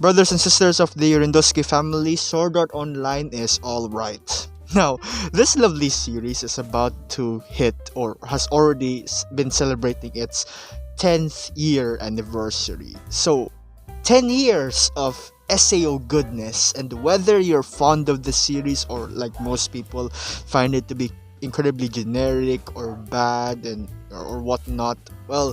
brothers and sisters of the Rindoski family, Sword Art Online is alright. Now, this lovely series is about to hit or has already been celebrating its 10th year anniversary. So, 10 years of SAO goodness, and whether you're fond of the series or like most people find it to be incredibly generic or bad and or whatnot, well,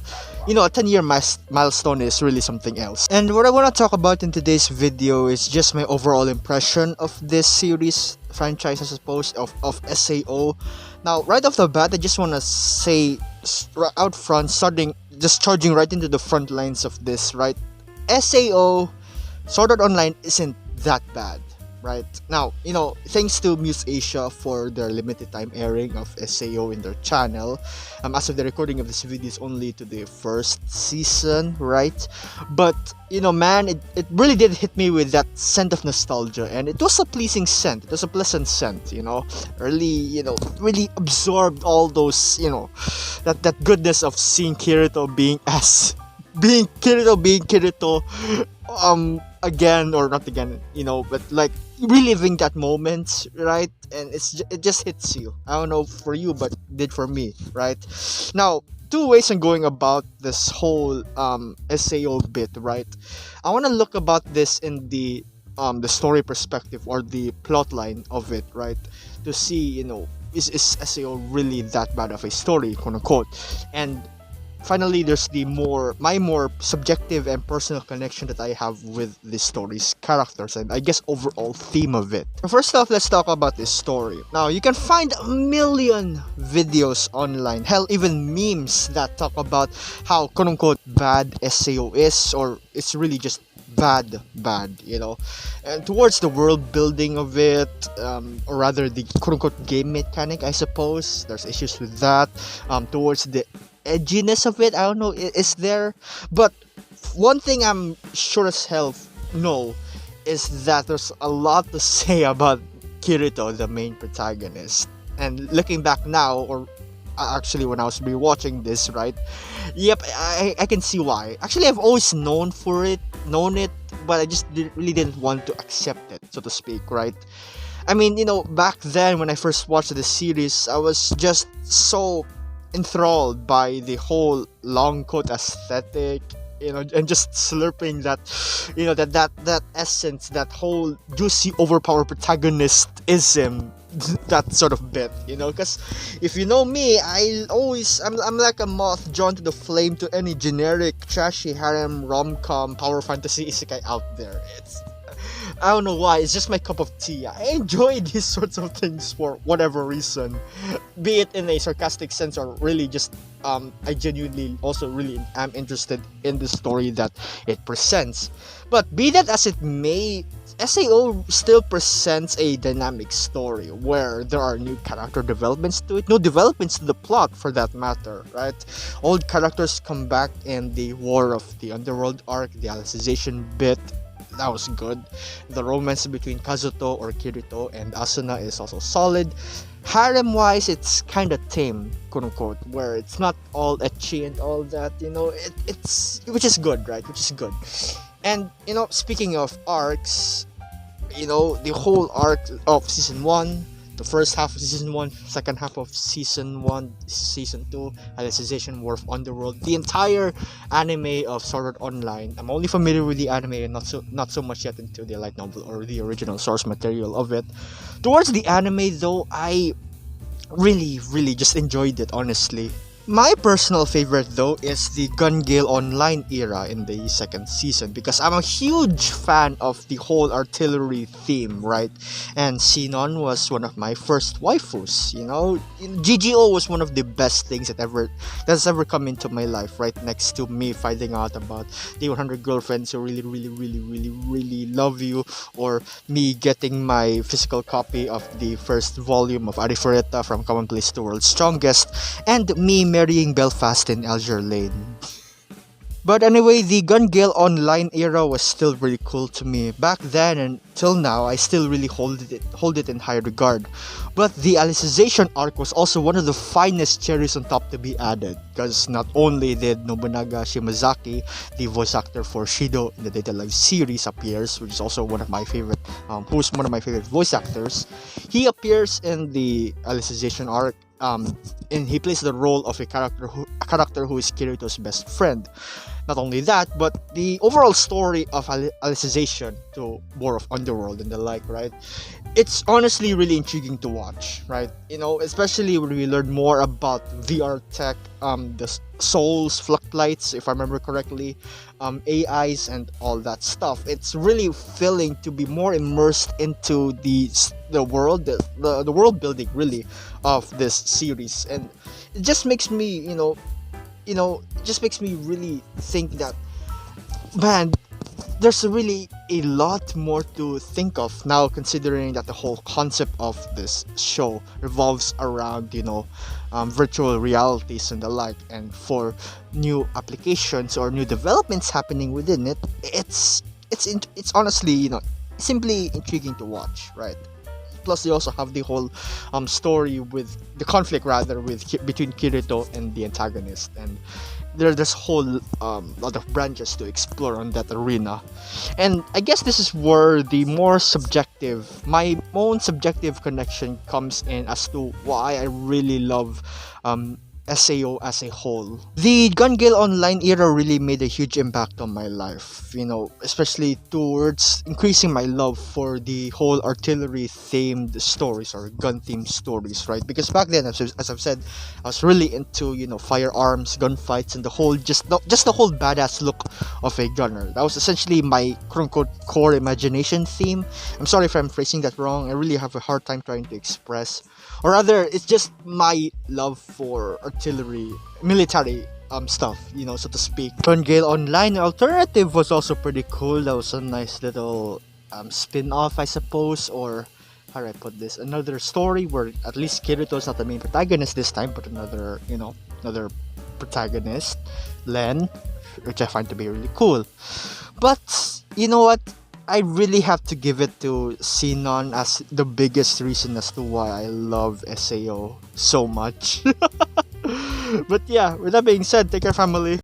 a 10-year milestone is really something else. And what I want to talk about in today's video is just my overall impression of this series franchise, I suppose, of SAO. Now, right off the bat, I just want to say out front, just charging right into the front lines of this, right? SAO Sword Art Online isn't that bad, right? Now, thanks to Muse Asia for their limited time airing of SAO in their channel. As of the recording of this video, is only to the first season, right? But, man, it really did hit me with that scent of nostalgia, and it was a pleasing scent. It was a pleasant scent, really absorbed all those, that goodness of seeing Kirito being Kirito, again, or not again, but like reliving that moment, right? And it just hits you. I don't know for you, but it did for me, right? Now, two ways I'm going about this whole SAO bit, right? I want to look about this in the story perspective or the plot line of it, right? To see, is SAO really that bad of a story, quote unquote? And finally, there's my more subjective and personal connection that I have with the story's characters and I guess overall theme of it. First off, let's talk about this story. Now, you can find a million videos online, hell, even memes that talk about how quote-unquote bad SAO is, or it's really just bad, and towards the world building of it, or rather the quote-unquote game mechanic, I suppose. There's issues with that. Towards the edginess of it, I don't know, is there? But one thing I'm sure as hell know is that there's a lot to say about Kirito, the main protagonist. And looking back now, or actually when I was rewatching this, right? Yep, I can see why. Actually, I've always known it, but I just really didn't want to accept it, so to speak, right? I mean, back then when I first watched the series, I was just so enthralled by the whole long coat aesthetic, and just slurping that, that essence, that whole juicy, overpowered protagonistism, that sort of bit, because if you know me, I'm like a moth drawn to the flame to any generic trashy harem rom-com power fantasy isekai out there. I don't know why, it's just my cup of tea. I enjoy these sorts of things for whatever reason, be it in a sarcastic sense or really just I genuinely also really am interested in the story that it presents. But be that as it may, SAO still presents a dynamic story where there are new character developments to it, new developments to the plot for that matter, right? Old characters come back in the War of the Underworld arc, the Alicization bit. That was good. The romance between Kazuto or Kirito and Asuna is also solid. Harem wise, it's kinda tame, quote unquote, where it's not all ecchi and all that, it's which is good, right? Which is good. And speaking of arcs, the whole arc of season 1, the first half of season 1, second half of season 1, season 2, Alicization, War of Underworld, the entire anime of Sword Art Online. I'm only familiar with the anime and not so much yet into the light novel or the original source material of it. Towards the anime though, I really just enjoyed it, honestly. My personal favorite though is the Gun Gale Online era in the second season, because I'm a huge fan of the whole artillery theme, right? And Sinon was one of my first waifus, GGO was one of the best things that's ever come into my life, right next to me finding out about the 100 girlfriends who really love you, or me getting my physical copy of the first volume of Arifureta from Commonplace to World's Strongest, and me marrying Belfast in Alger Lane. But anyway, the Gun Gale Online era was still really cool to me. Back then and till now, I still really hold it in high regard. But the Alicization arc was also one of the finest cherries on top to be added, because not only did Nobunaga Shimazaki, the voice actor for Shido in the Data Live series, appears, which is also one of my favorite, who's one of my favorite voice actors. He appears in the Alicization arc, and he plays the role of a character who is Kirito's best friend. Not only that, but the overall story of Alicization to War of Underworld and the like, right? It's honestly really intriguing to watch, right? Especially when we learn more about VR tech, the souls, fluctlights, if I remember correctly, AIs, and all that stuff. It's really filling to be more immersed into the world, the world building, really, of this series, and it just makes me, it just makes me really think that, man, there's really a lot more to think of now, considering that the whole concept of this show revolves around, virtual realities and the like, and for new applications or new developments happening within it, it's honestly, simply intriguing to watch, right? Plus, they also have the whole story with the conflict, rather, between Kirito and the antagonist, and there's whole lot of branches to explore on that arena. And I guess this is where my own subjective connection comes in as to why I really love SAO as a whole. The Gun Gale Online era really made a huge impact on my life, especially towards increasing my love for the whole artillery themed stories or gun themed stories, right? Because back then, as I've said, I was really into, firearms, gunfights, and just the whole badass look of a gunner. That was essentially my quote unquote core imagination theme. I'm sorry if I'm phrasing that wrong. I really have a hard time trying to express, or rather, it's just my love for artillery, military stuff, so to speak. Gun Gale Online Alternative was also pretty cool. That was a nice little spin-off, I suppose, or how do I put this? Another story where at least Kirito's not the main protagonist this time, but another protagonist, Len, which I find to be really cool. But you know what? I really have to give it to Sinon as the biggest reason as to why I love SAO so much. But yeah, with that being said, take care, family.